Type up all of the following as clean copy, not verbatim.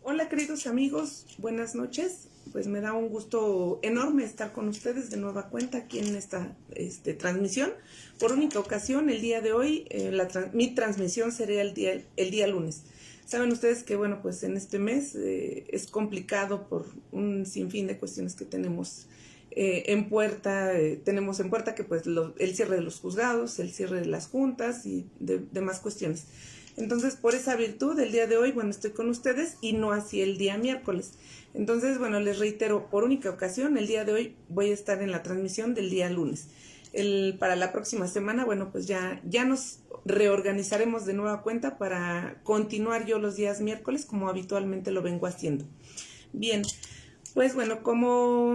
Hola queridos amigos, buenas noches. Pues me da un gusto enorme estar con ustedes de nueva cuenta aquí en esta transmisión. Por única ocasión, el día de hoy, mi transmisión sería el día lunes. Saben ustedes que, bueno, pues en este mes es complicado por un sinfín de cuestiones que tenemos en puerta. Tenemos en puerta que pues el cierre de los juzgados, el cierre de las juntas y demás cuestiones. Entonces, por esa virtud, el día de hoy, bueno, estoy con ustedes y no así el día miércoles. Entonces, bueno, les reitero, por única ocasión, el día de hoy voy a estar en la transmisión del día lunes. Para la próxima semana, bueno, pues ya nos reorganizaremos de nueva cuenta para continuar yo los días miércoles como habitualmente lo vengo haciendo. Bien, pues bueno, como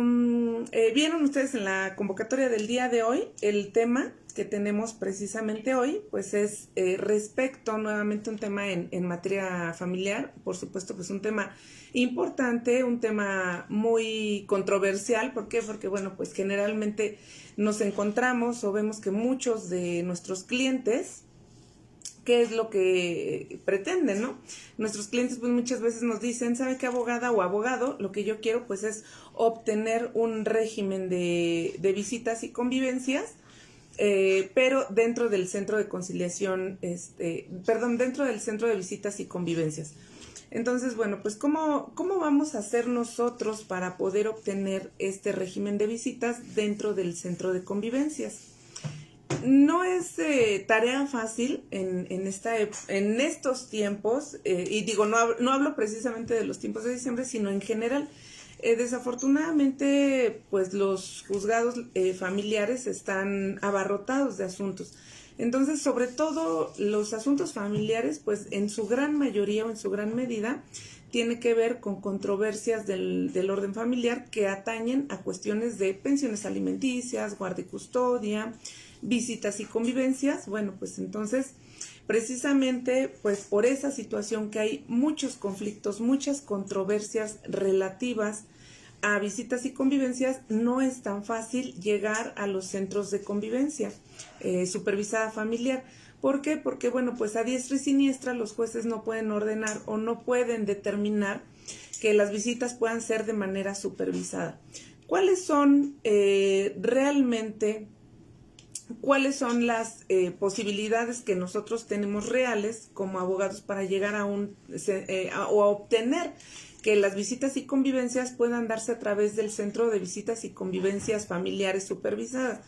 vieron ustedes en la convocatoria del día de hoy, el tema que tenemos precisamente hoy, pues es respecto nuevamente un tema en materia familiar, por supuesto, pues un tema importante, un tema muy controversial. ¿Por qué? Porque, bueno, pues generalmente nos encontramos o vemos que muchos de nuestros clientes, qué es lo que pretenden, ¿no? Nuestros clientes pues muchas veces nos dicen, ¿sabe qué, abogada o abogado? Lo que yo quiero pues es obtener un régimen de visitas y convivencias, pero dentro del centro de conciliación, dentro del centro de visitas y convivencias. Entonces, bueno, pues ¿cómo vamos a hacer nosotros para poder obtener este régimen de visitas dentro del centro de convivencias? No es tarea fácil en estos tiempos, y digo, no hablo precisamente de los tiempos de diciembre, sino en general. Desafortunadamente, pues los juzgados familiares están abarrotados de asuntos. Entonces, sobre todo los asuntos familiares, pues en su gran mayoría o en su gran medida, tiene que ver con controversias del orden familiar que atañen a cuestiones de pensiones alimenticias, guarda y custodia, visitas y convivencias. Bueno, pues entonces, precisamente, pues por esa situación que hay muchos conflictos, muchas controversias relativas a visitas y convivencias, no es tan fácil llegar a los centros de convivencia supervisada familiar. ¿Por qué? Porque, bueno, pues a diestra y siniestra los jueces no pueden ordenar o no pueden determinar que las visitas puedan ser de manera supervisada. ¿Cuáles son las posibilidades que nosotros tenemos reales como abogados para llegar o a obtener que las visitas y convivencias puedan darse a través del centro de visitas y convivencias familiares supervisadas?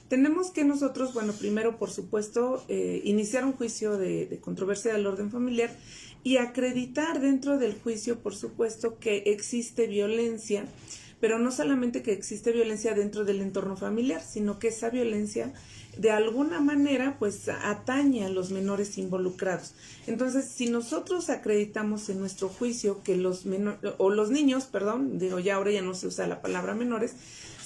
Tenemos que nosotros, bueno, primero, por supuesto, iniciar un juicio de controversia del orden familiar y acreditar dentro del juicio, por supuesto, que existe violencia, pero no solamente que existe violencia dentro del entorno familiar, sino que esa violencia de alguna manera pues atañe a los menores involucrados. Entonces, si nosotros acreditamos en nuestro juicio que los niños, perdón, digo, ya ahora ya no se usa la palabra menores,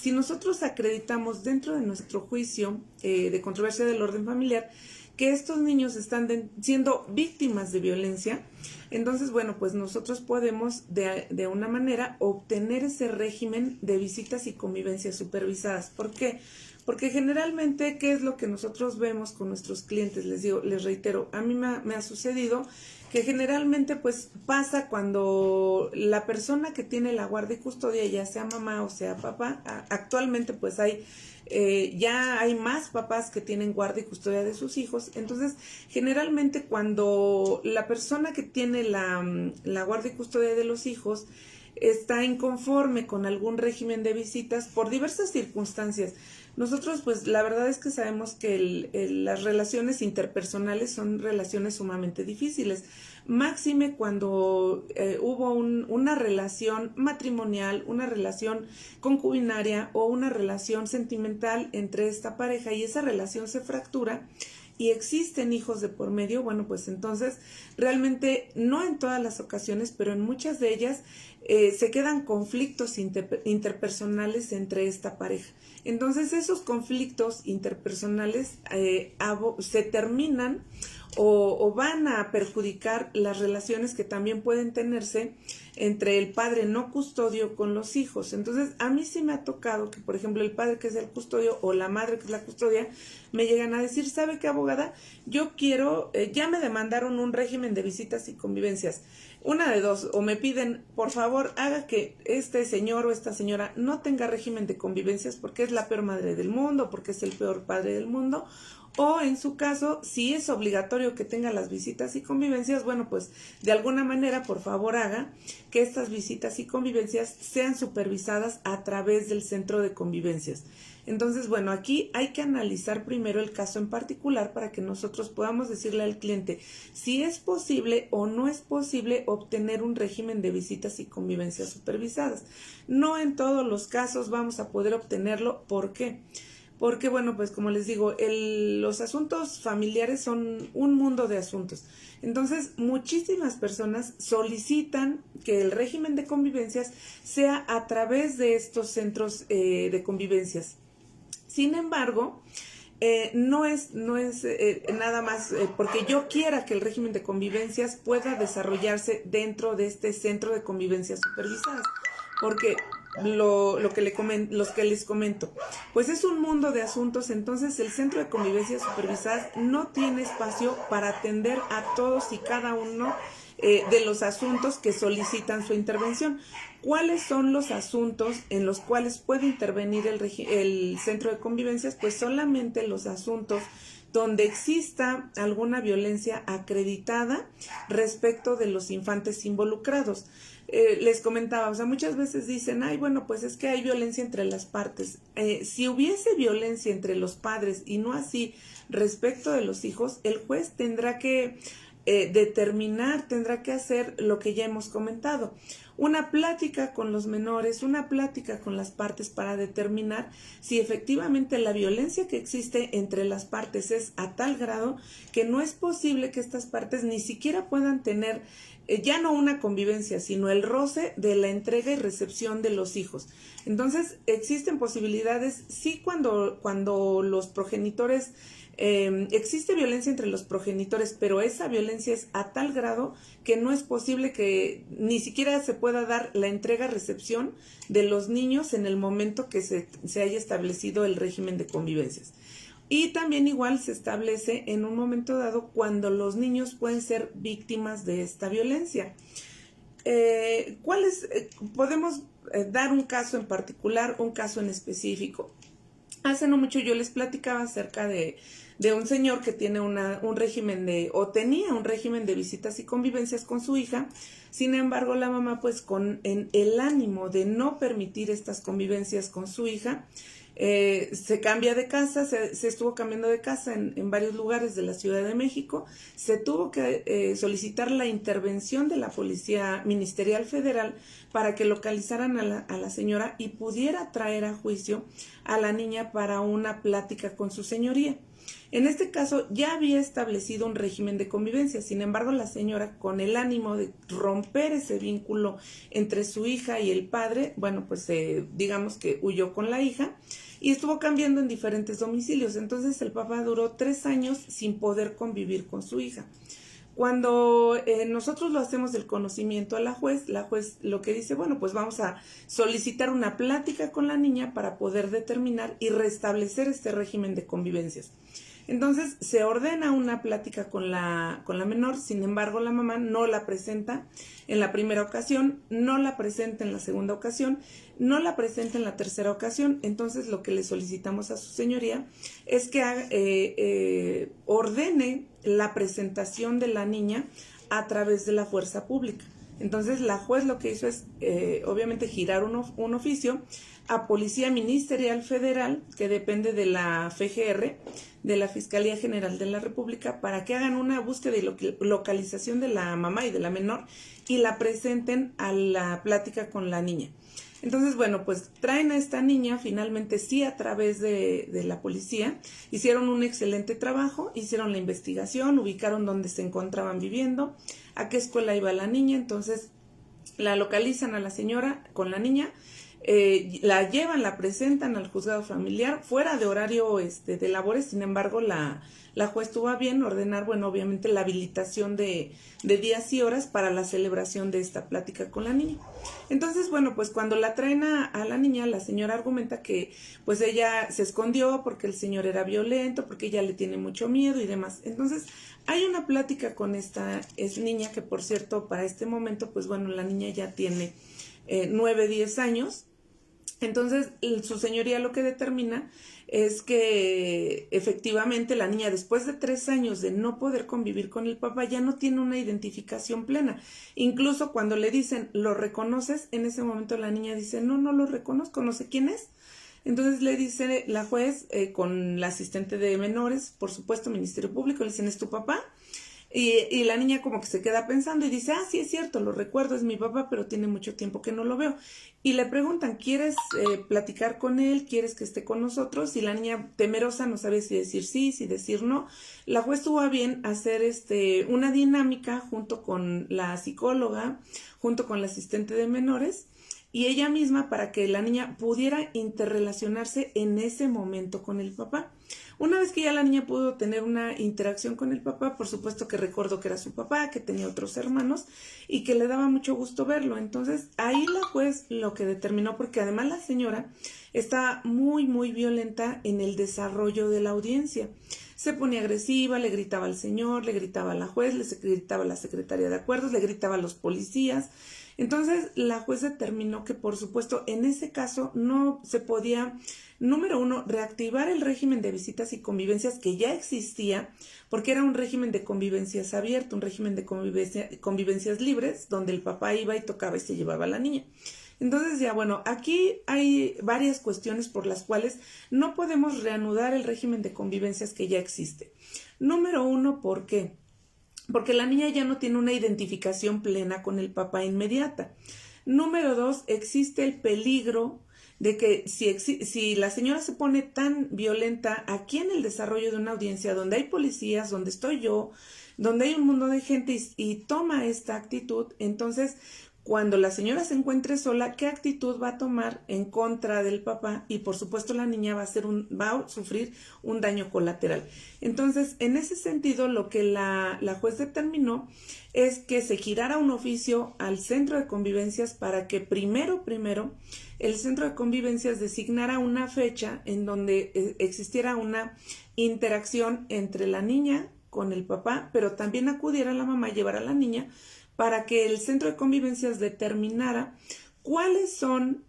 si nosotros acreditamos dentro de nuestro juicio de controversia del orden familiar que estos niños están siendo víctimas de violencia, entonces, bueno, pues nosotros podemos de una manera obtener ese régimen de visitas y convivencias supervisadas. ¿Por qué? Porque generalmente, ¿qué es lo que nosotros vemos con nuestros clientes? Les reitero, a mí me ha sucedido que generalmente pues pasa cuando la persona que tiene la guardia y custodia, ya sea mamá o sea papá, actualmente pues ya hay más papás que tienen guardia y custodia de sus hijos. Entonces, generalmente cuando la persona que tiene la guardia y custodia de los hijos está inconforme con algún régimen de visitas por diversas circunstancias, nosotros pues la verdad es que sabemos que las relaciones interpersonales son relaciones sumamente difíciles, máxime cuando hubo una relación matrimonial, una relación concubinaria o una relación sentimental entre esta pareja y esa relación se fractura y existen hijos de por medio. Bueno, pues entonces realmente no en todas las ocasiones, pero en muchas de ellas se quedan conflictos interpersonales entre esta pareja. Entonces esos conflictos interpersonales se terminan o van a perjudicar las relaciones que también pueden tenerse entre el padre no custodio con los hijos. Entonces, a mí sí me ha tocado que, por ejemplo, el padre que es el custodio o la madre que es la custodia, me llegan a decir, ¿sabe qué, abogada? Yo quiero, ya me demandaron un régimen de visitas y convivencias. Una de dos, o me piden, por favor, haga que este señor o esta señora no tenga régimen de convivencias porque es la peor madre del mundo, porque es el peor padre del mundo, o en su caso, si es obligatorio que tenga las visitas y convivencias, bueno, pues de alguna manera, por favor, haga que estas visitas y convivencias sean supervisadas a través del centro de convivencias. Entonces, bueno, aquí hay que analizar primero el caso en particular para que nosotros podamos decirle al cliente si es posible o no es posible obtener un régimen de visitas y convivencias supervisadas. No en todos los casos vamos a poder obtenerlo. ¿Por qué? Porque, bueno, pues como les digo, los asuntos familiares son un mundo de asuntos. Entonces, muchísimas personas solicitan que el régimen de convivencias sea a través de estos centros de convivencias. Sin embargo, no es nada más porque yo quiera que el régimen de convivencias pueda desarrollarse dentro de este centro de convivencias supervisadas. Porque los que les comento, pues es un mundo de asuntos. Entonces el centro de convivencias supervisadas no tiene espacio para atender a todos y cada uno de los asuntos que solicitan su intervención. ¿Cuáles son los asuntos en los cuales puede intervenir el centro de convivencias? Pues solamente los asuntos donde exista alguna violencia acreditada respecto de los infantes involucrados. Les comentaba, o sea, muchas veces dicen, ay, bueno, pues es que hay violencia entre las partes. Si hubiese violencia entre los padres y no así respecto de los hijos, el juez tendrá que determinar, tendrá que hacer lo que ya hemos comentado. Una plática con los menores, una plática con las partes para determinar si efectivamente la violencia que existe entre las partes es a tal grado que no es posible que estas partes ni siquiera puedan tener ya no una convivencia, sino el roce de la entrega y recepción de los hijos. Entonces, existen posibilidades, sí, cuando los progenitores, existe violencia entre los progenitores, pero esa violencia es a tal grado que no es posible que ni siquiera se pueda dar la entrega-recepción de los niños en el momento que se haya establecido el régimen de convivencias. Y también igual se establece en un momento dado cuando los niños pueden ser víctimas de esta violencia. Podemos dar un caso en particular, un caso en específico. Hace no mucho yo les platicaba acerca de un señor que tiene un régimen tenía un régimen de visitas y convivencias con su hija. Sin embargo, la mamá, pues con el ánimo de no permitir estas convivencias con su hija, se cambia de casa, se estuvo cambiando de casa en varios lugares de la Ciudad de México. Se tuvo que solicitar la intervención de la Policía Ministerial Federal para que localizaran a la señora y pudiera traer a juicio a la niña para una plática con su señoría. En este caso ya había establecido un régimen de convivencia. Sin embargo, la señora, con el ánimo de romper ese vínculo entre su hija y el padre, bueno, pues digamos que huyó con la hija y estuvo cambiando en diferentes domicilios. Entonces el papá duró 3 años sin poder convivir con su hija. Cuando nosotros lo hacemos del conocimiento a la juez lo que dice, bueno, pues vamos a solicitar una plática con la niña para poder determinar y restablecer este régimen de convivencias. Entonces se ordena una plática con la menor. Sin embargo, la mamá no la presenta en la primera ocasión, no la presenta en la segunda ocasión, no la presenta en la tercera ocasión. Entonces lo que le solicitamos a su señoría es que ordene la presentación de la niña a través de la fuerza pública. Entonces la juez lo que hizo es obviamente girar un oficio a Policía Ministerial Federal, que depende de la FGR, de la Fiscalía General de la República, para que hagan una búsqueda y localización de la mamá y de la menor y la presenten a la plática con la niña. Entonces, bueno, pues traen a esta niña finalmente sí a través de la policía. Hicieron un excelente trabajo, hicieron la investigación, ubicaron dónde se encontraban viviendo, a qué escuela iba la niña. Entonces la localizan a la señora con la niña. la llevan, la presentan al juzgado familiar fuera de horario de labores. Sin embargo, la juez tuvo a bien ordenar, bueno, obviamente la habilitación de días y horas para la celebración de esta plática con la niña. Entonces, bueno, pues cuando la traen a la niña, la señora argumenta que pues ella se escondió porque el señor era violento, porque ella le tiene mucho miedo y demás. Entonces, hay una plática con esta niña que, por cierto, para este momento, pues bueno, la niña ya tiene 9, 10 años. Entonces, su señoría lo que determina es que efectivamente la niña, después de 3 años de no poder convivir con el papá, ya no tiene una identificación plena. Incluso cuando le dicen, ¿lo reconoces? En ese momento la niña dice, no, no lo reconozco, no sé quién es. Entonces le dice la juez, con la asistente de menores, por supuesto, Ministerio Público, le dicen, ¿es tu papá? Y la niña como que se queda pensando y dice, sí es cierto, lo recuerdo, es mi papá, pero tiene mucho tiempo que no lo veo. Y le preguntan, ¿quieres platicar con él? ¿Quieres que esté con nosotros? Y la niña temerosa no sabe si decir sí, si decir no. La juez tuvo a bien hacer una dinámica junto con la psicóloga, junto con la asistente de menores, y ella misma para que la niña pudiera interrelacionarse en ese momento con el papá. Una vez que ya la niña pudo tener una interacción con el papá, por supuesto que recordó que era su papá, que tenía otros hermanos y que le daba mucho gusto verlo. Entonces ahí la juez lo que determinó, porque además la señora está muy, muy violenta en el desarrollo de la audiencia. Se ponía agresiva, le gritaba al señor, le gritaba a la juez, le gritaba a la secretaria de acuerdos, le gritaba a los policías. Entonces la juez determinó que, por supuesto, en ese caso no se podía, número 1, reactivar el régimen de visitas y convivencias que ya existía, porque era un régimen de convivencias abierto, un régimen de convivencias libres, donde el papá iba y tocaba y se llevaba a la niña. Entonces ya, bueno, aquí hay varias cuestiones por las cuales no podemos reanudar el régimen de convivencias que ya existe. Número 1, ¿por qué? Porque la niña ya no tiene una identificación plena con el papá inmediata. Número 2, existe el peligro de que si la señora se pone tan violenta aquí en el desarrollo de una audiencia donde hay policías, donde estoy yo, donde hay un mundo de gente y toma esta actitud, entonces cuando la señora se encuentre sola, ¿qué actitud va a tomar en contra del papá? Y por supuesto la niña va a sufrir un daño colateral. Entonces, en ese sentido, lo que la juez determinó es que se girara un oficio al centro de convivencias para que primero, el centro de convivencias designara una fecha en donde existiera una interacción entre la niña con el papá, pero también acudiera la mamá a llevar a la niña para que el centro de convivencias determinara cuáles son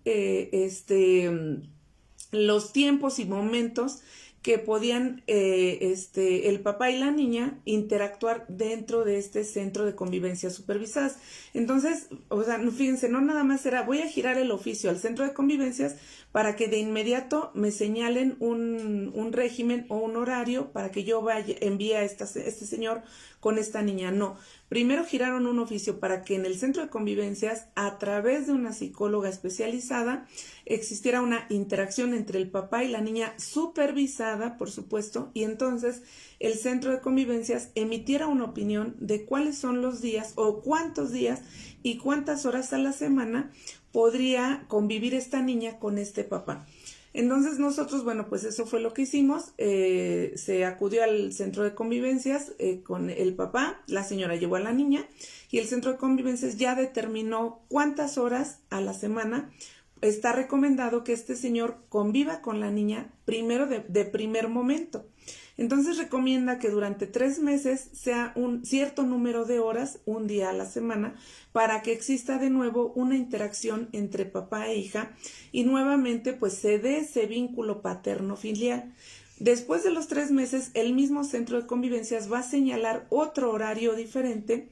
los tiempos y momentos que podían el papá y la niña interactuar dentro de este centro de convivencias supervisadas. Entonces, o sea, fíjense, no nada más era voy a girar el oficio al centro de convivencias para que de inmediato me señalen un régimen o un horario para que yo envíe a este señor con esta niña. No, primero giraron un oficio para que en el centro de convivencias, a través de una psicóloga especializada, existiera una interacción entre el papá y la niña supervisada, por supuesto, y entonces el centro de convivencias emitiera una opinión de cuáles son los días o cuántos días y cuántas horas a la semana podría convivir esta niña con este papá. Entonces nosotros, bueno, pues eso fue lo que hicimos. Se acudió al centro de convivencias con el papá, la señora llevó a la niña y el centro de convivencias ya determinó cuántas horas a la semana está recomendado que este señor conviva con la niña primero de primer momento. Entonces recomienda que durante 3 meses sea un cierto número de horas, un día a la semana, para que exista de nuevo una interacción entre papá e hija y nuevamente pues se dé ese vínculo paterno-filial. Después de los 3 meses, el mismo centro de convivencias va a señalar otro horario diferente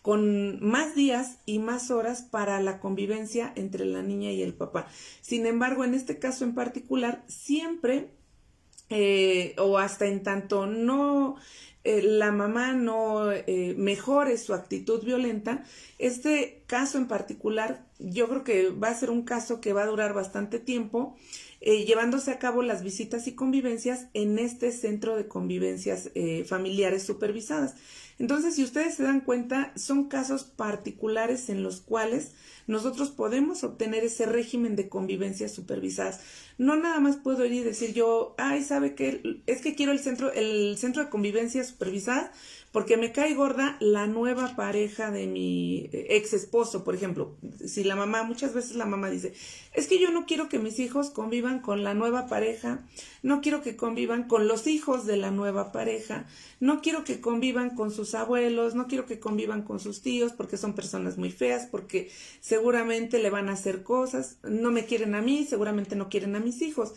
con más días y más horas para la convivencia entre la niña y el papá. Sin embargo, en este caso en particular, siempre o hasta en tanto no la mamá no mejore su actitud violenta, este caso en particular yo creo que va a ser un caso que va a durar bastante tiempo, llevándose a cabo las visitas y convivencias en este centro de convivencias familiares supervisadas. Entonces, si ustedes se dan cuenta, son casos particulares en los cuales nosotros podemos obtener ese régimen de convivencias supervisadas. No nada más puedo ir y decir yo, ay, ¿sabe qué? Es que quiero el centro de convivencias supervisadas porque me cae gorda la nueva pareja de mi ex esposo, por ejemplo. Si la mamá, muchas veces la mamá dice, es que yo no quiero que mis hijos convivan con la nueva pareja, no quiero que convivan con los hijos de la nueva pareja, no quiero que convivan con sus abuelos, no quiero que convivan con sus tíos porque son personas muy feas, porque seguramente le van a hacer cosas, no me quieren a mí, seguramente no quieren a mis hijos.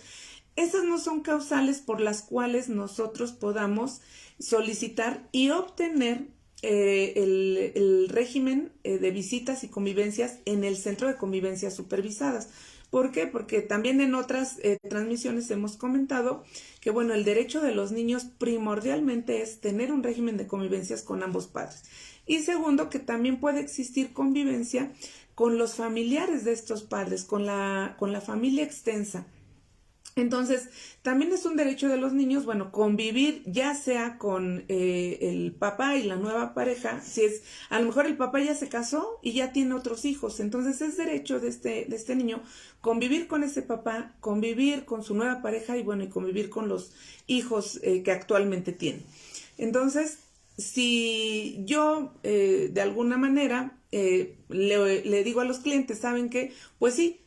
Esas no son causales por las cuales nosotros podamos solicitar y obtener el régimen de visitas y convivencias en el centro de convivencias supervisadas. ¿Por qué? Porque también en otras transmisiones hemos comentado que, bueno, el derecho de los niños primordialmente es tener un régimen de convivencias con ambos padres. Y segundo, que también puede existir convivencia con los familiares de estos padres, con la familia extensa. Entonces, también es un derecho de los niños, bueno, convivir ya sea con el papá y la nueva pareja, si es, a lo mejor el papá ya se casó y ya tiene otros hijos, entonces es derecho de este niño convivir con ese papá, convivir con su nueva pareja y bueno, y convivir con los hijos que actualmente tiene. Entonces, si yo de alguna manera le digo a los clientes, ¿saben qué? Pues sí,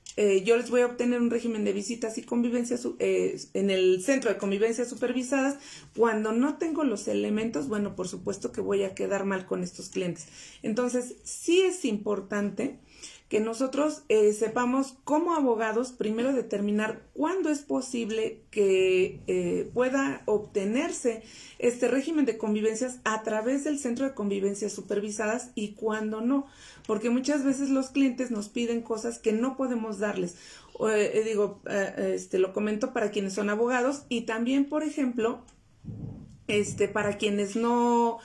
yo les voy a obtener un régimen de visitas y convivencias en el centro de convivencias supervisadas. Cuando no tengo los elementos, bueno, por supuesto que voy a quedar mal con estos clientes. Entonces, sí es importante que nosotros sepamos como abogados primero determinar cuándo es posible que pueda obtenerse este régimen de convivencias a través del centro de convivencias supervisadas y cuándo no, porque muchas veces los clientes nos piden cosas que no podemos darles. Lo comento para quienes son abogados y también, por ejemplo, para quienes no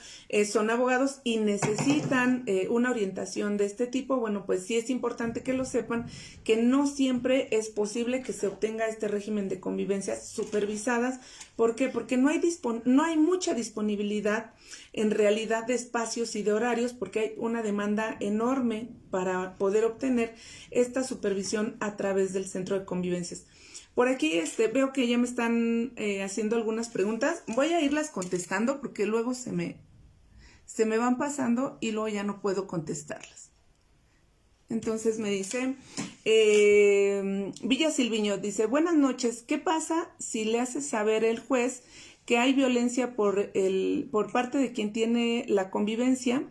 son abogados y necesitan una orientación de este tipo, bueno, pues sí es importante que lo sepan, que no siempre es posible que se obtenga este régimen de convivencias supervisadas. ¿Por qué? Porque no hay mucha disponibilidad en realidad de espacios y de horarios, porque hay una demanda enorme para poder obtener esta supervisión a través del centro de convivencias. Por aquí veo que ya me están haciendo algunas preguntas. Voy a irlas contestando porque luego se me van pasando y luego ya no puedo contestarlas. Entonces me dice, Villa Silviño, dice, buenas noches, ¿qué pasa si le hace saber el juez que hay violencia por parte de quien tiene la convivencia?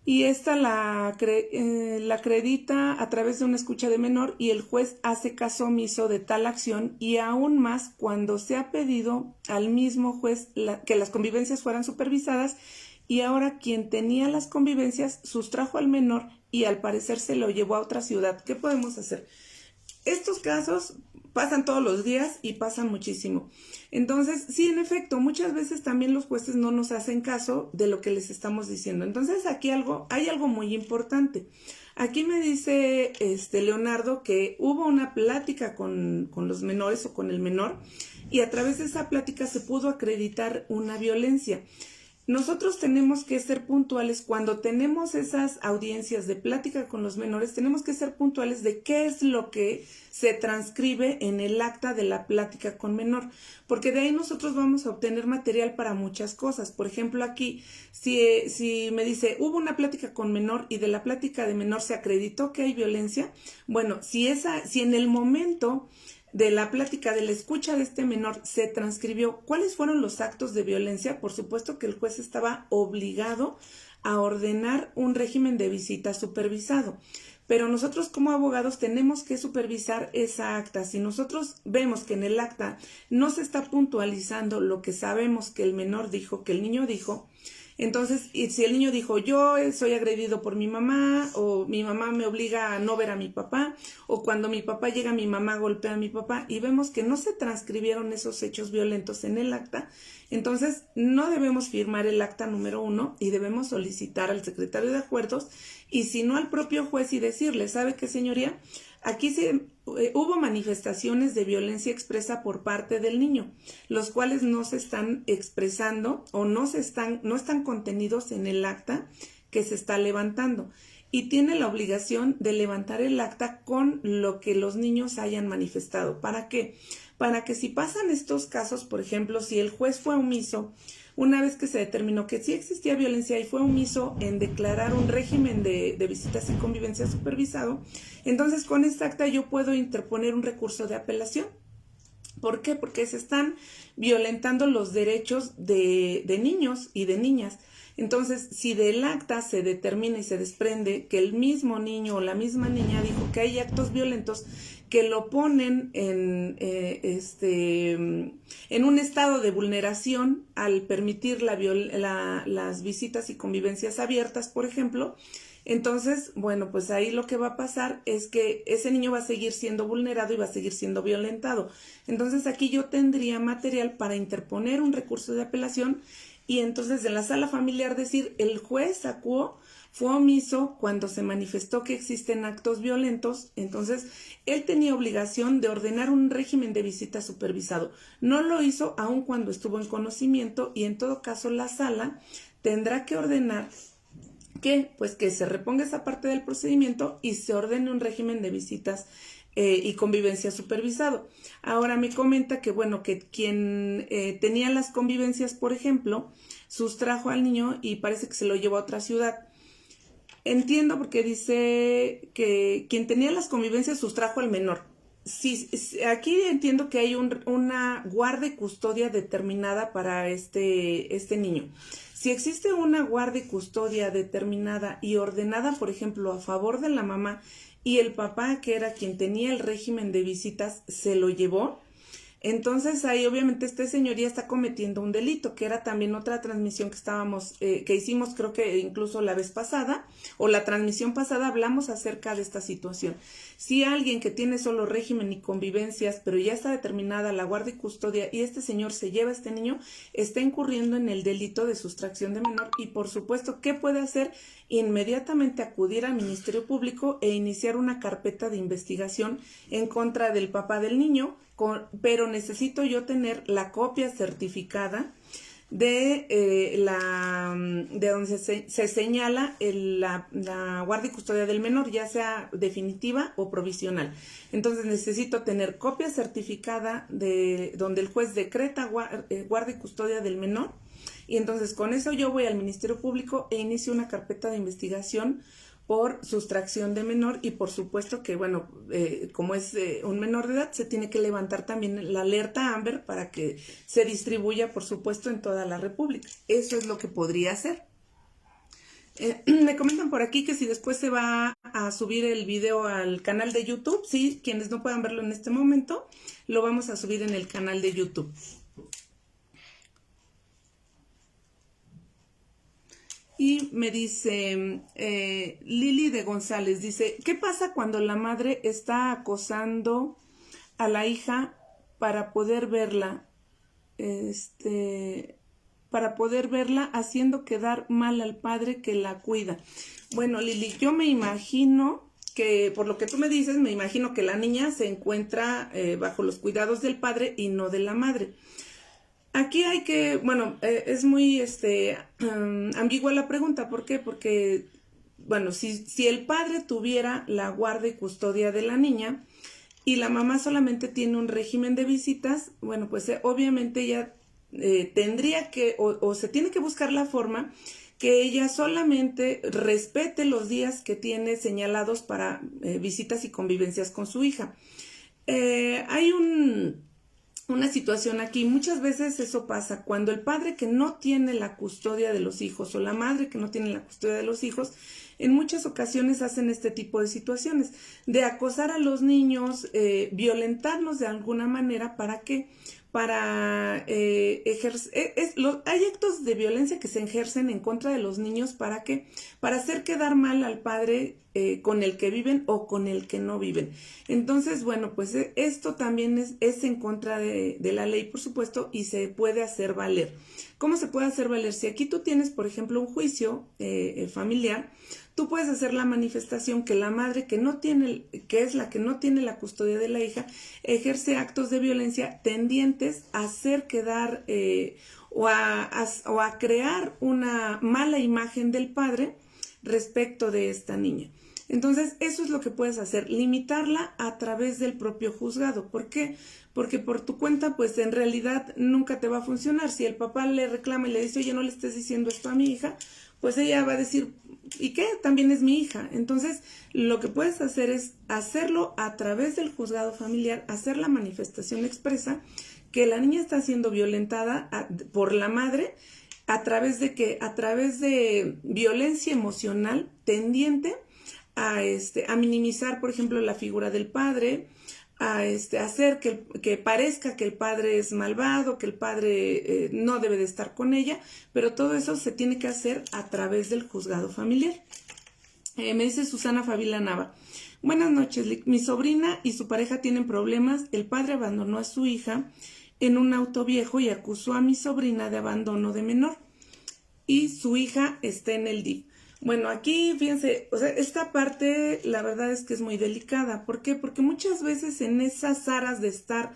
Y esta la acredita a través de una escucha de menor y el juez hace caso omiso de tal acción y aún más cuando se ha pedido al mismo juez que las convivencias fueran supervisadas y ahora quien tenía las convivencias sustrajo al menor y al parecer se lo llevó a otra ciudad. ¿Qué podemos hacer? Estos casos pasan todos los días y pasan muchísimo. Entonces, sí, en efecto, muchas veces también los jueces no nos hacen caso de lo que les estamos diciendo. Entonces, aquí hay algo muy importante. Aquí me dice Leonardo que hubo una plática con los menores o con el menor y a través de esa plática se pudo acreditar una violencia. Nosotros tenemos que ser puntuales cuando tenemos esas audiencias de plática con los menores, tenemos que ser puntuales de qué es lo que se transcribe en el acta de la plática con menor, porque de ahí nosotros vamos a obtener material para muchas cosas. Por ejemplo, aquí, si me dice, hubo una plática con menor y de la plática de menor se acreditó que hay violencia, bueno, si en el momento de la plática, de la escucha de este menor, se transcribió cuáles fueron los actos de violencia, por supuesto que el juez estaba obligado a ordenar un régimen de visita supervisado. Pero nosotros como abogados tenemos que supervisar esa acta. Si nosotros vemos que en el acta no se está puntualizando lo que sabemos que el menor dijo, que el niño dijo, Entonces, y si el niño dijo, yo soy agredido por mi mamá, o mi mamá me obliga a no ver a mi papá, o cuando mi papá llega, mi mamá golpea a mi papá, y vemos que no se transcribieron esos hechos violentos en el acta, entonces no debemos firmar el acta número 1 y debemos solicitar al secretario de acuerdos, y si no al propio juez, y decirle, ¿sabe qué, señoría? Aquí hubo manifestaciones de violencia expresa por parte del niño, los cuales no se están expresando o no están contenidos en el acta que se está levantando. Y tiene la obligación de levantar el acta con lo que los niños hayan manifestado. ¿Para qué? Para que si pasan estos casos, por ejemplo, si el juez fue omiso, una vez que se determinó que sí existía violencia y fue omiso en declarar un régimen de visitas y convivencia supervisado, entonces con esta acta yo puedo interponer un recurso de apelación. ¿Por qué? Porque se están violentando los derechos de niños y de niñas. Entonces, si del acta se determina y se desprende que el mismo niño o la misma niña dijo que hay actos violentos que lo ponen en un estado de vulneración al permitir las visitas y convivencias abiertas, por ejemplo, entonces, bueno, pues ahí lo que va a pasar es que ese niño va a seguir siendo vulnerado y va a seguir siendo violentado. Entonces, aquí yo tendría material para interponer un recurso de apelación y entonces en la sala familiar decir, el juez acuó, fue omiso cuando se manifestó que existen actos violentos, entonces él tenía obligación de ordenar un régimen de visita supervisado. No lo hizo aun cuando estuvo en conocimiento y en todo caso la sala tendrá que ordenar pues que se reponga esa parte del procedimiento y se ordene un régimen de visitas y convivencia supervisado. Ahora me comenta que, bueno, que quien tenía las convivencias, por ejemplo, sustrajo al niño y parece que se lo llevó a otra ciudad. Entiendo porque dice que quien tenía las convivencias sustrajo al menor. Sí, aquí entiendo que hay una guarda y custodia determinada para este niño. Si existe una guardia y custodia determinada y ordenada, por ejemplo, a favor de la mamá y el papá, que era quien tenía el régimen de visitas, se lo llevó, entonces ahí obviamente este señor ya está cometiendo un delito, que era también otra transmisión que hicimos creo que incluso la vez pasada, o la transmisión pasada hablamos acerca de esta situación. Si alguien que tiene solo régimen y convivencias, pero ya está determinada la guardia y custodia, y este señor se lleva a este niño, está incurriendo en el delito de sustracción de menor, y por supuesto, ¿qué puede hacer? Inmediatamente acudir al Ministerio Público e iniciar una carpeta de investigación en contra del papá del niño, pero necesito yo tener la copia certificada de donde se señala la guardia y custodia del menor, ya sea definitiva o provisional. Entonces necesito tener copia certificada de donde el juez decreta guardia y custodia del menor, y entonces con eso yo voy al Ministerio Público e inicio una carpeta de investigación por sustracción de menor, y por supuesto que, bueno, como es un menor de edad, se tiene que levantar también la alerta Amber para que se distribuya, por supuesto, en toda la República. Eso es lo que podría hacer. Me comentan por aquí que si después se va a subir el video al canal de YouTube, sí, quienes no puedan verlo en este momento, lo vamos a subir en el canal de YouTube. Y me dice Lili de González, dice, ¿qué pasa cuando la madre está acosando a la hija para poder verla? Para poder verla haciendo quedar mal al padre que la cuida. Bueno, Lili, yo me imagino que, por lo que tú me dices, me imagino que la niña se encuentra bajo los cuidados del padre y no de la madre. Aquí hay que, bueno, es muy ambigua la pregunta. ¿Por qué? Porque, bueno, si el padre tuviera la guardia y custodia de la niña y la mamá solamente tiene un régimen de visitas, bueno, pues obviamente ella tendría que, o se tiene que buscar la forma que ella solamente respete los días que tiene señalados para visitas y convivencias con su hija. Hay una situación aquí, muchas veces eso pasa cuando el padre que no tiene la custodia de los hijos o la madre que no tiene la custodia de los hijos, en muchas ocasiones hacen este tipo de situaciones, de acosar a los niños, violentarlos de alguna manera. ¿Para qué? para ejercer, hay actos de violencia que se ejercen en contra de los niños para que, para hacer quedar mal al padre con el que viven o con el que no viven. Entonces, bueno, pues esto también es en contra de la ley, por supuesto, y se puede hacer valer. ¿Cómo se puede hacer valer? Si aquí tú tienes, por ejemplo, un juicio familiar, tú puedes hacer la manifestación que la madre que no tiene, que es la que no tiene la custodia de la hija, ejerce actos de violencia tendientes a hacer quedar o a crear una mala imagen del padre respecto de esta niña. Entonces, eso es lo que puedes hacer, limitarla a través del propio juzgado. ¿Por qué? Porque por tu cuenta, pues en realidad nunca te va a funcionar. Si el papá le reclama y le dice, oye, no le estés diciendo esto a mi hija, pues ella va a decir, ¿y qué? También es mi hija. Entonces, lo que puedes hacer es hacerlo a través del juzgado familiar, hacer la manifestación expresa que la niña está siendo violentada por la madre, a través de que, a través de violencia emocional tendiente a minimizar, por ejemplo, la figura del padre, a hacer que parezca que el padre es malvado, que el padre no debe de estar con ella, pero todo eso se tiene que hacer a través del juzgado familiar. Me dice Susana Favila Nava. Buenas noches, mi sobrina y su pareja tienen problemas. El padre abandonó a su hija en un auto viejo y acusó a mi sobrina de abandono de menor. Y su hija está en el DIF. Bueno, aquí, fíjense, o sea, esta parte la verdad es que es muy delicada. ¿Por qué? Porque muchas veces en esas aras de estar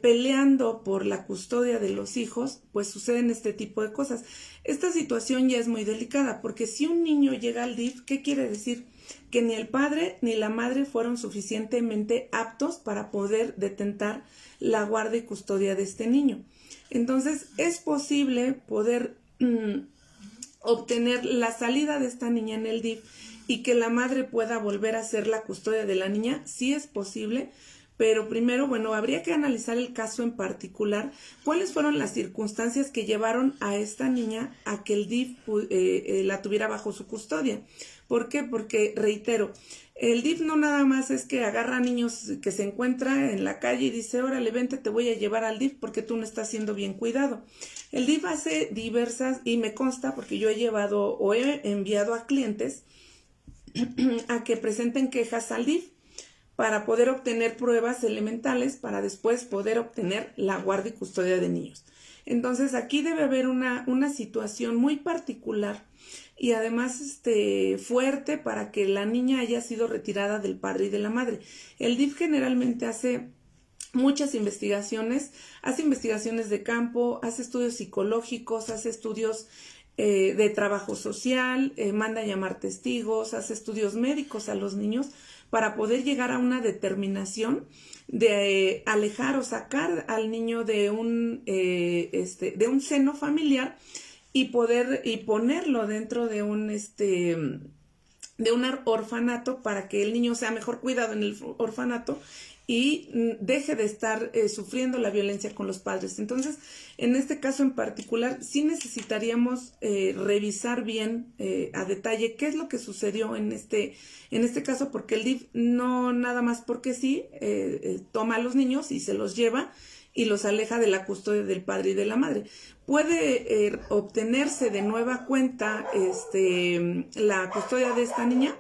peleando por la custodia de los hijos, pues suceden este tipo de cosas. Esta situación ya es muy delicada, porque si un niño llega al DIF, ¿qué quiere decir? Que ni el padre ni la madre fueron suficientemente aptos para poder detentar la guarda y custodia de este niño. Entonces, es posible poder obtener la salida de esta niña en el DIF y que la madre pueda volver a hacer la custodia de la niña, sí es posible, pero primero, bueno, habría que analizar el caso en particular, cuáles fueron las circunstancias que llevaron a esta niña a que el DIF la tuviera bajo su custodia. ¿Por qué? Porque, reitero, el DIF no nada más es que agarra a niños que se encuentra en la calle y dice, órale, vente, te voy a llevar al DIF porque tú no estás siendo bien cuidado. El DIF hace diversas, y me consta porque yo he llevado o he enviado a clientes a que presenten quejas al DIF para poder obtener pruebas elementales para después poder obtener la guardia y custodia de niños. Entonces aquí debe haber una situación muy particular y además fuerte para que la niña haya sido retirada del padre y de la madre. El DIF generalmente hace muchas investigaciones, hace investigaciones de campo, hace estudios psicológicos, hace estudios de trabajo social, manda a llamar testigos, hace estudios médicos a los niños para poder llegar a una determinación de alejar o sacar al niño de un seno familiar y ponerlo dentro de un orfanato para que el niño sea mejor cuidado en el orfanato y deje de estar sufriendo la violencia con los padres. Entonces, en este caso en particular, sí necesitaríamos revisar bien a detalle qué es lo que sucedió en este caso, porque el DIF no nada más porque sí, toma a los niños y se los lleva y los aleja de la custodia del padre y de la madre. Puede obtenerse de nueva cuenta la custodia de esta niña,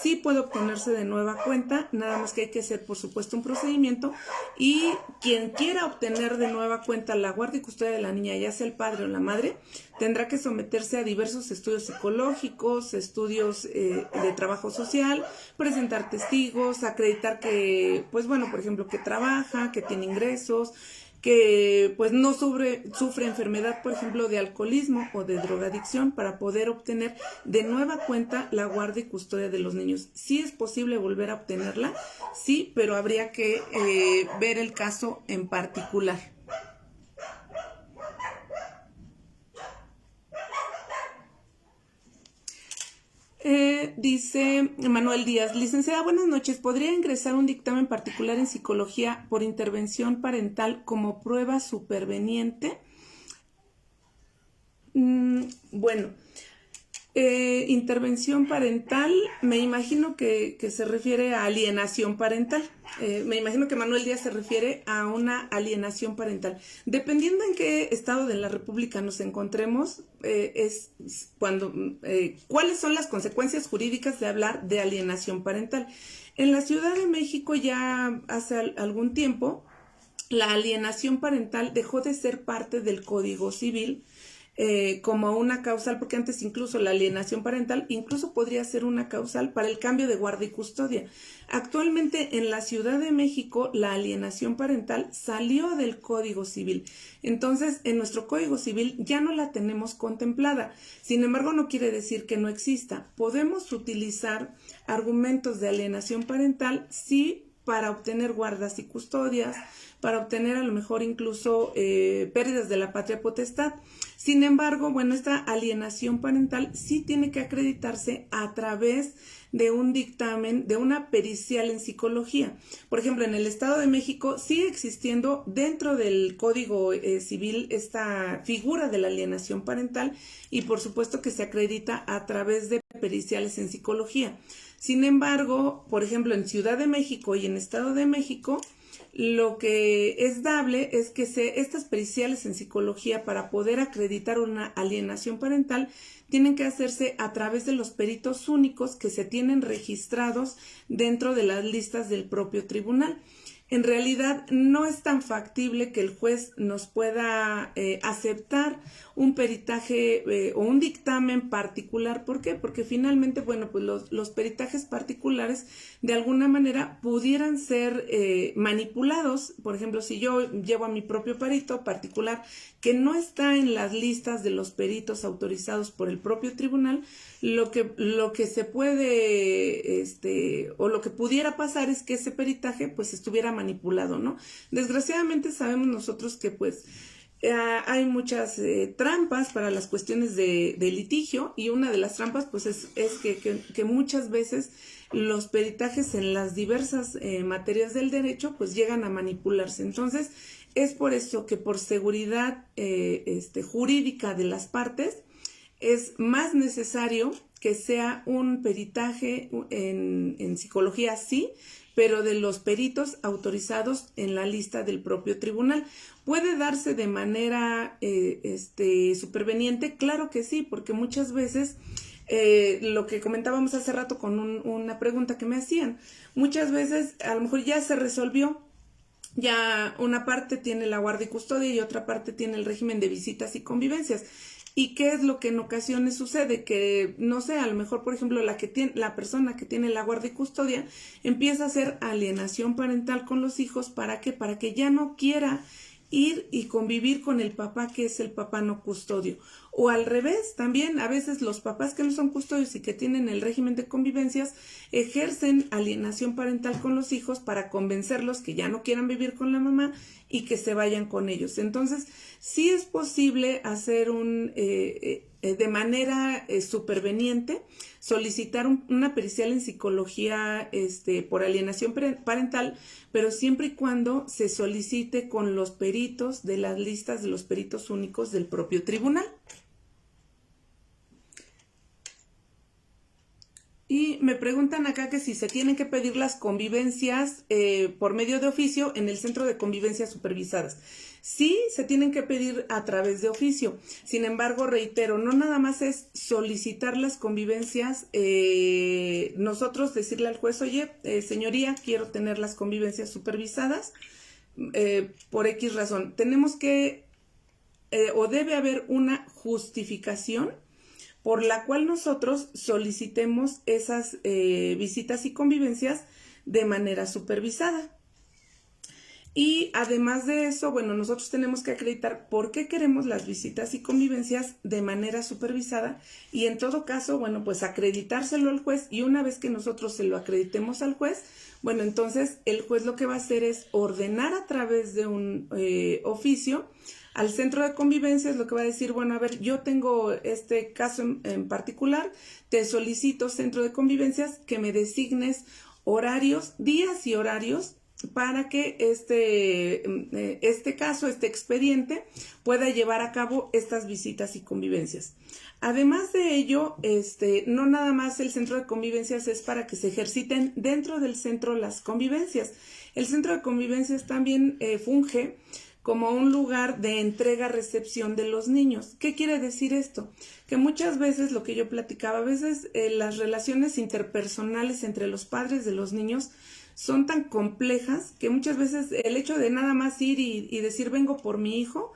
sí puede obtenerse de nueva cuenta, nada más que hay que hacer por supuesto un procedimiento y quien quiera obtener de nueva cuenta la guardia y custodia de la niña, ya sea el padre o la madre, tendrá que someterse a diversos estudios psicológicos, estudios de trabajo social, presentar testigos, acreditar que, pues bueno, por ejemplo, que trabaja, que tiene ingresos, que pues no sufre enfermedad, por ejemplo, de alcoholismo o de drogadicción para poder obtener de nueva cuenta la guardia y custodia de los niños. Sí es posible volver a obtenerla, sí, pero habría que ver el caso en particular. Dice Manuel Díaz, licenciada, buenas noches. ¿Podría ingresar un dictamen particular en psicología por intervención parental como prueba superveniente? Bueno, Intervención parental, me imagino que se refiere a alienación parental. Me imagino que Manuel Díaz se refiere a una alienación parental. Dependiendo en qué estado de la República nos encontremos, es cuando cuáles son las consecuencias jurídicas de hablar de alienación parental. En la Ciudad de México ya hace algún tiempo, la alienación parental dejó de ser parte del Código Civil como una causal, porque antes incluso la alienación parental incluso podría ser una causal para el cambio de guarda y custodia. Actualmente en la Ciudad de México la alienación parental salió del Código Civil, entonces en nuestro Código Civil ya no la tenemos contemplada. Sin embargo, no quiere decir que no exista. Podemos utilizar argumentos de alienación parental sí para obtener guardas y custodias, para obtener a lo mejor incluso pérdidas de la patria potestad. Sin embargo, bueno, esta alienación parental sí tiene que acreditarse a través de un dictamen, de una pericial en psicología. Por ejemplo, en el Estado de México sigue existiendo dentro del Código Civil esta figura de la alienación parental y por supuesto que se acredita a través de periciales en psicología. Sin embargo, por ejemplo, en Ciudad de México y en Estado de México, lo que es dable es que estas periciales en psicología para poder acreditar una alienación parental tienen que hacerse a través de los peritos únicos que se tienen registrados dentro de las listas del propio tribunal. En realidad no es tan factible que el juez nos pueda aceptar un peritaje o un dictamen particular. ¿Por qué? Porque finalmente, bueno, pues los peritajes particulares de alguna manera pudieran ser manipulados. Por ejemplo, si yo llevo a mi propio perito particular que no está en las listas de los peritos autorizados por el propio tribunal, lo que se puede, o lo que pudiera pasar es que ese peritaje pues estuviera manipulado, ¿no? Desgraciadamente sabemos nosotros que pues hay muchas trampas para las cuestiones de litigio, y una de las trampas pues es que muchas veces los peritajes en las diversas materias del derecho pues llegan a manipularse. Entonces es por eso que por seguridad jurídica de las partes es más necesario que sea un peritaje en psicología, sí, pero de los peritos autorizados en la lista del propio tribunal. ¿Puede darse de manera superveniente? Claro que sí, porque muchas veces, lo que comentábamos hace rato con una pregunta que me hacían, muchas veces a lo mejor ya se resolvió, ya una parte tiene la guardia y custodia y otra parte tiene el régimen de visitas y convivencias. ¿Y qué es lo que en ocasiones sucede? Que, no sé, a lo mejor, por ejemplo, la persona que tiene la guardia y custodia empieza a hacer alienación parental con los hijos. ¿Para qué? Para que ya no quiera ir y convivir con el papá que es el papá no custodio. O al revés, también a veces los papás que no son custodios y que tienen el régimen de convivencias ejercen alienación parental con los hijos para convencerlos que ya no quieran vivir con la mamá y que se vayan con ellos. Entonces, sí es posible hacer de manera superveniente, solicitar una pericial en psicología por alienación parental, pero siempre y cuando se solicite con los peritos de las listas de los peritos únicos del propio tribunal. Y me preguntan acá que si se tienen que pedir las convivencias por medio de oficio en el centro de convivencias supervisadas. Sí, se tienen que pedir a través de oficio. Sin embargo, reitero, no nada más es solicitar las convivencias, nosotros decirle al juez, oye, señoría, quiero tener las convivencias supervisadas por X razón. Tenemos que, o debe haber una justificación por la cual nosotros solicitemos esas visitas y convivencias de manera supervisada. Y además de eso, bueno, nosotros tenemos que acreditar por qué queremos las visitas y convivencias de manera supervisada, y en todo caso, bueno, pues acreditárselo al juez, y una vez que nosotros se lo acreditemos al juez, bueno, entonces el juez lo que va a hacer es ordenar a través de un oficio al centro de convivencias. Lo que va a decir, bueno, a ver, yo tengo este caso en particular, te solicito, centro de convivencias, que me designes horarios, días y horarios para que este caso, este expediente, pueda llevar a cabo estas visitas y convivencias. Además de ello, no nada más el centro de convivencias es para que se ejerciten dentro del centro las convivencias. El centro de convivencias también funge como un lugar de entrega-recepción de los niños. ¿Qué quiere decir esto? Que muchas veces, lo que yo platicaba, a veces las relaciones interpersonales entre los padres de los niños son tan complejas que muchas veces el hecho de nada más ir y decir vengo por mi hijo,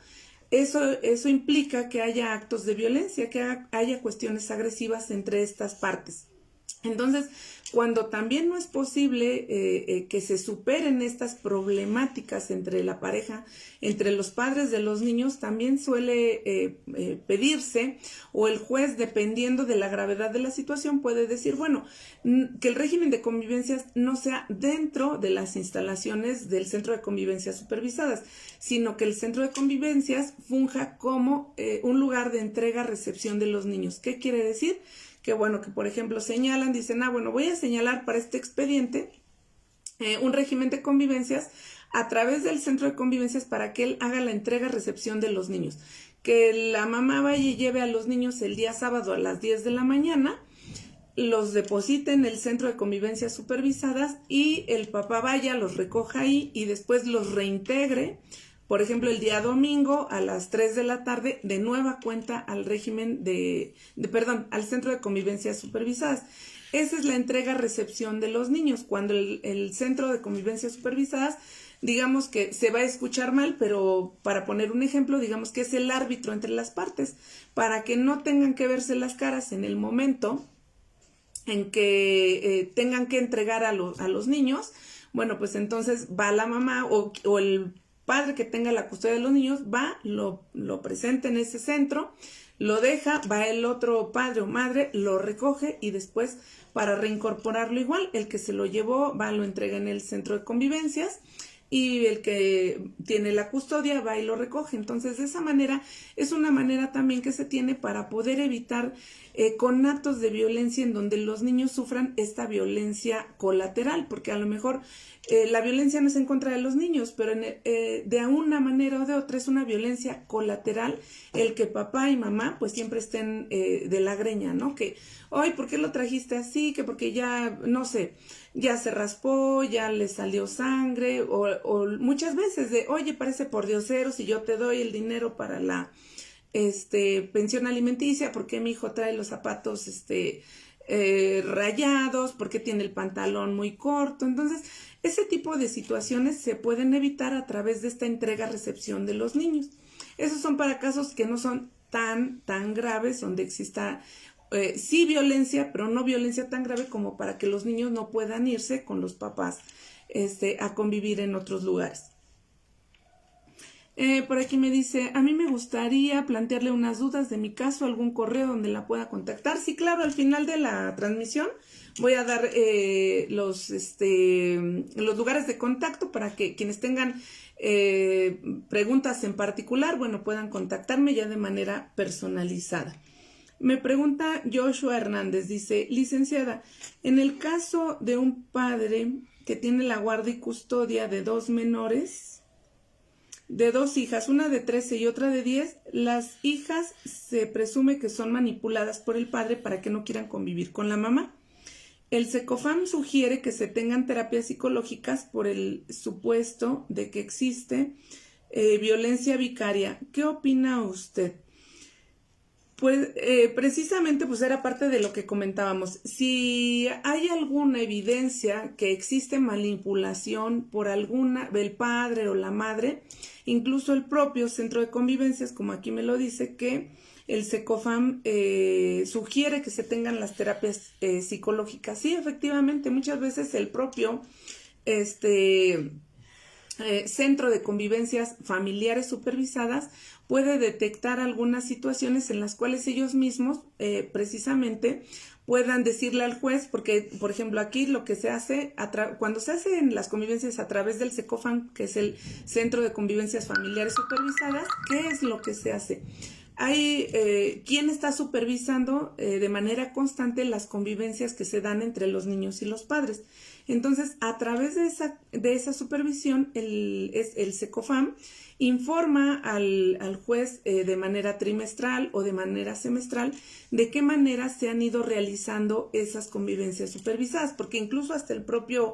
eso implica que haya actos de violencia, que haya cuestiones agresivas entre estas partes. Entonces, cuando también no es posible que se superen estas problemáticas entre la pareja, entre los padres de los niños, también suele pedirse, o el juez, dependiendo de la gravedad de la situación, puede decir, bueno, que el régimen de convivencias no sea dentro de las instalaciones del centro de convivencias supervisadas, sino que el centro de convivencias funja como un lugar de entrega-recepción de los niños. ¿Qué quiere decir? Que bueno, que por ejemplo señalan, dicen, bueno, voy a señalar para este expediente un régimen de convivencias a través del centro de convivencias para que él haga la entrega-recepción de los niños. Que la mamá vaya y lleve a los niños el día sábado a las 10 de la mañana, los deposite en el centro de convivencias supervisadas y el papá vaya, los recoja ahí y después los reintegre. Por ejemplo, el día domingo a las 3 de la tarde, de nueva cuenta al régimen al centro de convivencias supervisadas. Esa es la entrega-recepción de los niños. Cuando el centro de convivencias supervisadas, digamos que se va a escuchar mal, pero para poner un ejemplo, digamos que es el árbitro entre las partes, para que no tengan que verse las caras en el momento en que tengan que entregar a los niños. Bueno, pues entonces va la mamá o el padre que tenga la custodia de los niños, va, lo presenta en ese centro, lo deja, va el otro padre o madre, lo recoge y después para reincorporarlo igual, el que se lo llevó va, lo entrega en el centro de convivencias y el que tiene la custodia va y lo recoge. Entonces, de esa manera, es una manera también que se tiene para poder evitar conatos de violencia en donde los niños sufran esta violencia colateral, porque a lo mejor la violencia no es en contra de los niños, pero de una manera o de otra es una violencia colateral el que papá y mamá pues siempre estén de la greña, ¿no? Que, ay, ¿por qué lo trajiste así? Que porque ya, no sé, ya se raspó, ya le salió sangre, o muchas veces de, oye, parece pordiosero si yo te doy el dinero para la pensión alimenticia, ¿por qué mi hijo trae los zapatos rayados? ¿Por qué tiene el pantalón muy corto? Entonces, ese tipo de situaciones se pueden evitar a través de esta entrega-recepción de los niños. Esos son para casos que no son tan graves, donde exista sí violencia, pero no violencia tan grave como para que los niños no puedan irse con los papás a convivir en otros lugares. Por aquí me dice, a mí me gustaría plantearle unas dudas de mi caso, algún correo donde la pueda contactar. Sí, claro, al final de la transmisión voy a dar los lugares de contacto para que quienes tengan preguntas en particular, bueno, puedan contactarme ya de manera personalizada. Me pregunta Joshua Hernández, dice, licenciada, en el caso de un padre que tiene la guardia y custodia de dos menores, de dos hijas, una de 13 y otra de 10, las hijas se presume que son manipuladas por el padre para que no quieran convivir con la mamá. El SECOFAM sugiere que se tengan terapias psicológicas por el supuesto de que existe violencia vicaria. ¿Qué opina usted? Pues precisamente pues era parte de lo que comentábamos. Si hay alguna evidencia que existe manipulación por el padre o la madre, incluso el propio centro de convivencias, como aquí me lo dice, que el SECOFAM sugiere que se tengan las terapias psicológicas. Sí, efectivamente, muchas veces el propio centro de convivencias familiares supervisadas puede detectar algunas situaciones en las cuales ellos mismos precisamente puedan decirle al juez, porque por ejemplo aquí lo que se hace, cuando se hacen las convivencias a través del SECOFAM, que es el Centro de Convivencias Familiares Supervisadas, ¿qué es lo que se hace? Hay quien está supervisando de manera constante las convivencias que se dan entre los niños y los padres. Entonces, a través de esa supervisión, el SECOFAM informa al juez de manera trimestral o de manera semestral de qué manera se han ido realizando esas convivencias supervisadas, porque incluso hasta el propio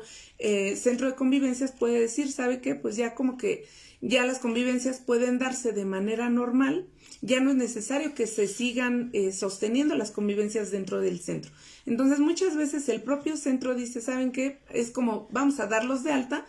centro de convivencias puede decir, ¿sabe qué? Pues ya como que ya las convivencias pueden darse de manera normal, ya no es necesario que se sigan sosteniendo las convivencias dentro del centro. Entonces muchas veces el propio centro dice, ¿saben qué? Es como vamos a darlos de alta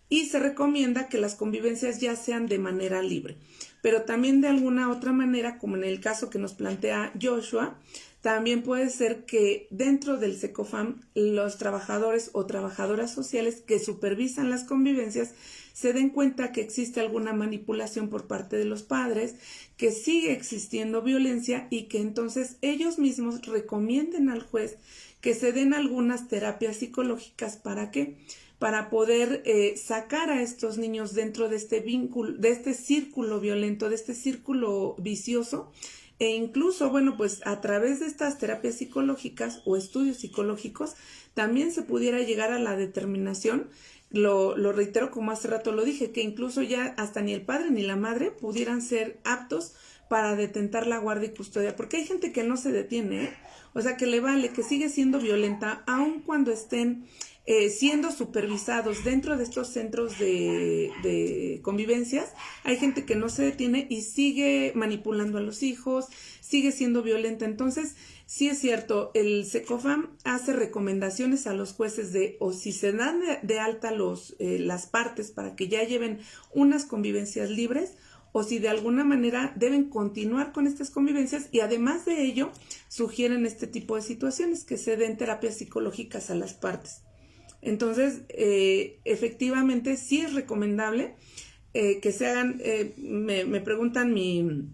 y se recomienda que las convivencias ya sean de manera libre. Pero también de alguna otra manera, como en el caso que nos plantea Joshua, también puede ser que dentro del SECOFAM los trabajadores o trabajadoras sociales que supervisan las convivencias se den cuenta que existe alguna manipulación por parte de los padres, que sigue existiendo violencia y que entonces ellos mismos recomienden al juez que se den algunas terapias psicológicas. ¿Para qué? Para poder sacar a estos niños dentro de este vínculo, de este círculo violento, de este círculo vicioso, e incluso, bueno, pues a través de estas terapias psicológicas o estudios psicológicos también se pudiera llegar a la determinación, lo reitero como hace rato lo dije, que incluso ya hasta ni el padre ni la madre pudieran ser aptos para detentar la guardia y custodia, porque hay gente que no se detiene, ¿eh? O sea, que le vale, que sigue siendo violenta, aun cuando estén siendo supervisados dentro de estos centros de convivencias. Hay gente que no se detiene y sigue manipulando a los hijos, sigue siendo violenta. Entonces, sí es cierto, el SECOFAM hace recomendaciones a los jueces o si se dan de alta las partes para que ya lleven unas convivencias libres, o si de alguna manera deben continuar con estas convivencias, y además de ello sugieren este tipo de situaciones, que se den terapias psicológicas a las partes. Entonces, efectivamente, sí es recomendable que se hagan, me preguntan mi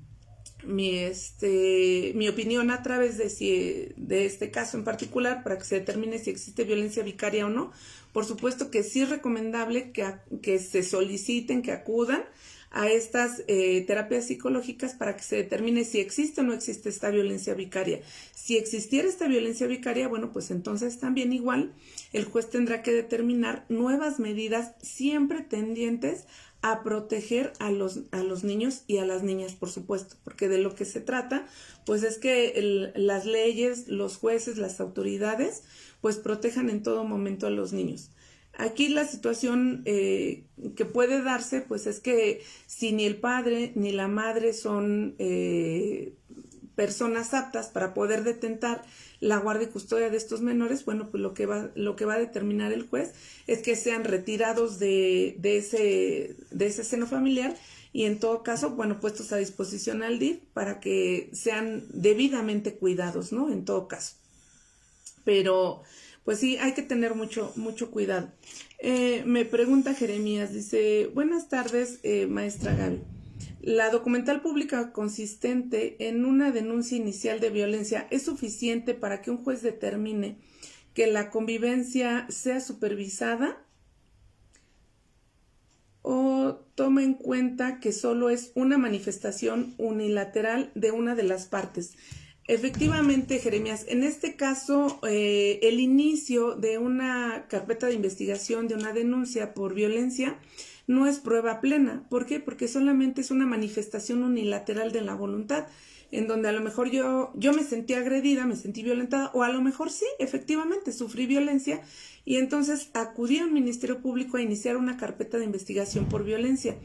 opinión a través de este caso en particular, para que se determine si existe violencia vicaria o no. Por supuesto que sí es recomendable que se soliciten, que acudan a estas terapias psicológicas para que se determine si existe o no existe esta violencia vicaria. Si existiera esta violencia vicaria, bueno, pues entonces también igual el juez tendrá que determinar nuevas medidas siempre tendientes a proteger a los niños y a las niñas, por supuesto, porque de lo que se trata, pues es que las leyes, los jueces, las autoridades, pues protejan en todo momento a los niños. Aquí la situación que puede darse, pues es que si ni el padre ni la madre son personas aptas para poder detentar la guardia y custodia de estos menores, bueno, pues lo que va a determinar el juez es que sean retirados de ese seno familiar y en todo caso, bueno, puestos a disposición al DIF para que sean debidamente cuidados, ¿no? En todo caso. Pero pues sí, hay que tener mucho cuidado. Me pregunta Jeremías, dice, buenas tardes, maestra Gaby. ¿La documental pública consistente en una denuncia inicial de violencia es suficiente para que un juez determine que la convivencia sea supervisada o toma en cuenta que solo es una manifestación unilateral de una de las partes? Efectivamente, Jeremías, en este caso, el inicio de una carpeta de investigación, de una denuncia por violencia, no es prueba plena. ¿Por qué? Porque solamente es una manifestación unilateral de la voluntad, en donde a lo mejor yo me sentí agredida, me sentí violentada, o a lo mejor sí, efectivamente, sufrí violencia, y entonces acudí al Ministerio Público a iniciar una carpeta de investigación por violencia.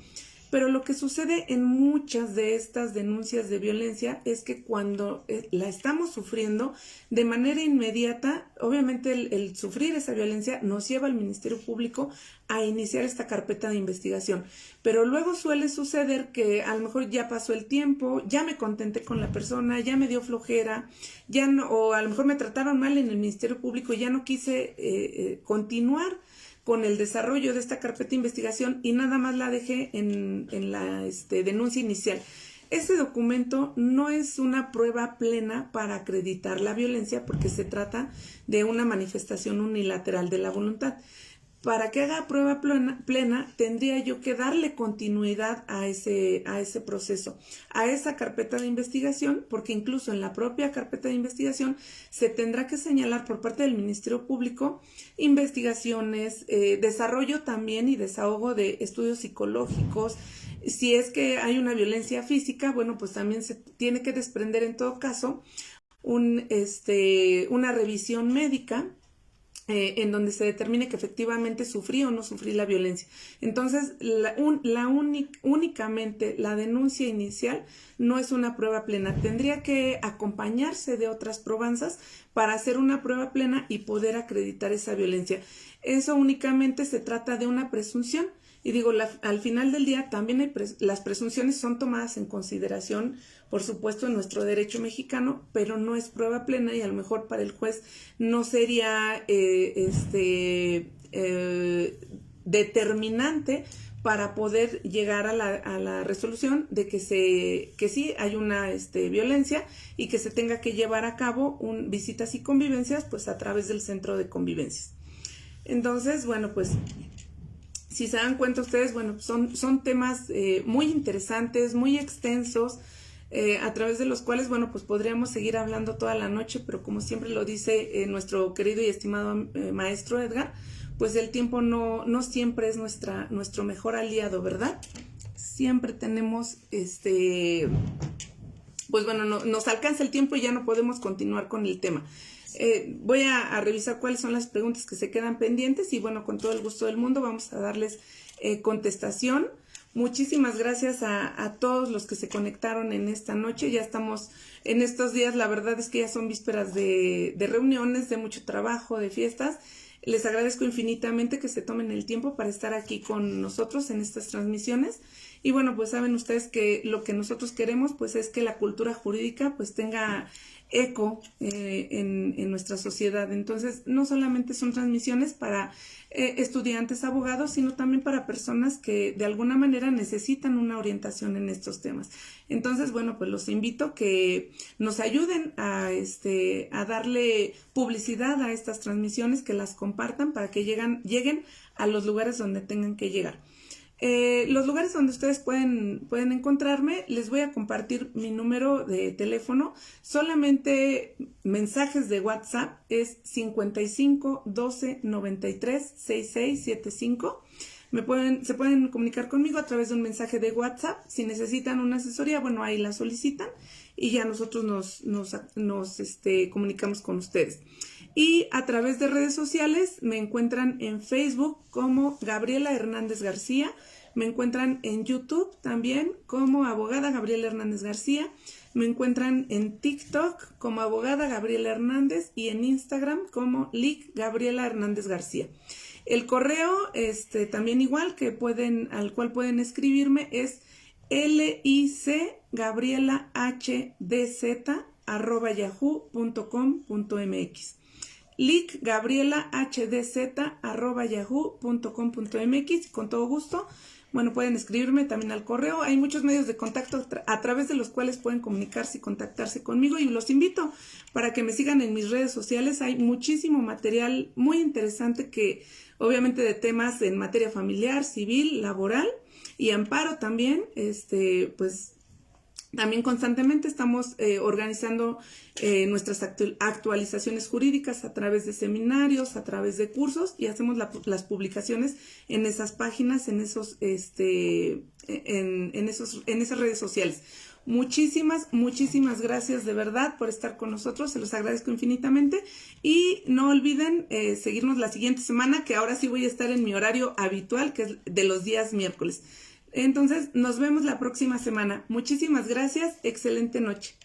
Pero lo que sucede en muchas de estas denuncias de violencia es que cuando la estamos sufriendo de manera inmediata, obviamente el sufrir esa violencia nos lleva al Ministerio Público a iniciar esta carpeta de investigación. Pero luego suele suceder que a lo mejor ya pasó el tiempo, ya me contenté con la persona, ya me dio flojera, ya no, o a lo mejor me trataron mal en el Ministerio Público y ya no quise continuar con el desarrollo de esta carpeta de investigación y nada más la dejé en la denuncia inicial. Ese documento no es una prueba plena para acreditar la violencia porque se trata de una manifestación unilateral de la voluntad. Para que haga prueba plena, tendría yo que darle continuidad a ese proceso, a esa carpeta de investigación, porque incluso en la propia carpeta de investigación se tendrá que señalar por parte del Ministerio Público investigaciones, desarrollo también y desahogo de estudios psicológicos, Si es que hay una violencia física, bueno, pues también se tiene que desprender en todo caso una revisión médica en donde se determine que efectivamente sufrí o no sufrí la violencia. Entonces, únicamente la denuncia inicial no es una prueba plena. Tendría que acompañarse de otras probanzas para hacer una prueba plena y poder acreditar esa violencia. Eso únicamente se trata de una presunción. Y digo, al final del día también las presunciones son tomadas en consideración, por supuesto, en nuestro derecho mexicano, pero no es prueba plena y a lo mejor para el juez no sería determinante para poder llegar a la resolución de que sí hay una violencia y que se tenga que llevar a cabo visitas y convivencias pues a través del centro de convivencias. Entonces, bueno, pues si se dan cuenta ustedes, bueno, son temas muy interesantes, muy extensos, a través de los cuales, bueno, pues podríamos seguir hablando toda la noche, pero como siempre lo dice nuestro querido y estimado maestro Edgar, pues el tiempo no siempre es nuestro mejor aliado, ¿verdad? Siempre tenemos, pues bueno, nos alcanza el tiempo y ya no podemos continuar con el tema. Voy a revisar cuáles son las preguntas que se quedan pendientes y bueno, con todo el gusto del mundo vamos a darles contestación. Muchísimas gracias a todos los que se conectaron en esta noche. Ya estamos en estos días, la verdad es que ya son vísperas de reuniones, de mucho trabajo, de fiestas. Les agradezco infinitamente que se tomen el tiempo para estar aquí con nosotros en estas transmisiones. Y bueno, pues saben ustedes que lo que nosotros queremos pues es que la cultura jurídica pues tenga eco en nuestra sociedad. Entonces, no solamente son transmisiones para estudiantes, abogados, sino también para personas que de alguna manera necesitan una orientación en estos temas. Entonces, bueno, pues los invito que nos ayuden a darle publicidad a estas transmisiones, que las compartan para que lleguen a los lugares donde tengan que llegar. Los lugares donde ustedes pueden encontrarme, les voy a compartir mi número de teléfono. Solamente mensajes de WhatsApp es 55 12 93 66 75. Se pueden comunicar conmigo a través de un mensaje de WhatsApp. Si necesitan una asesoría, bueno, ahí la solicitan y ya nosotros nos comunicamos con ustedes. Y a través de redes sociales me encuentran en Facebook como Gabriela Hernández García, me encuentran en YouTube también como abogada Gabriela Hernández García, me encuentran en TikTok como abogada Gabriela Hernández y en Instagram como LIC Gabriela Hernández García. El correo también igual al cual pueden escribirme es licgabrielahdz@yahoo.com.mx. licgabrielahdz@yahoo.com.mx. Con todo gusto, bueno, pueden escribirme también al correo. Hay muchos medios de contacto a través de los cuales pueden comunicarse y contactarse conmigo y los invito para que me sigan en mis redes sociales. Hay muchísimo material muy interesante que obviamente de temas en materia familiar, civil, laboral y amparo también, pues también constantemente estamos organizando nuestras actualizaciones jurídicas a través de seminarios, a través de cursos y hacemos las publicaciones en esas páginas, en esas redes sociales. Muchísimas gracias de verdad por estar con nosotros, se los agradezco infinitamente y no olviden seguirnos la siguiente semana, que ahora sí voy a estar en mi horario habitual, que es de los días miércoles. Entonces, nos vemos la próxima semana. Muchísimas gracias, excelente noche.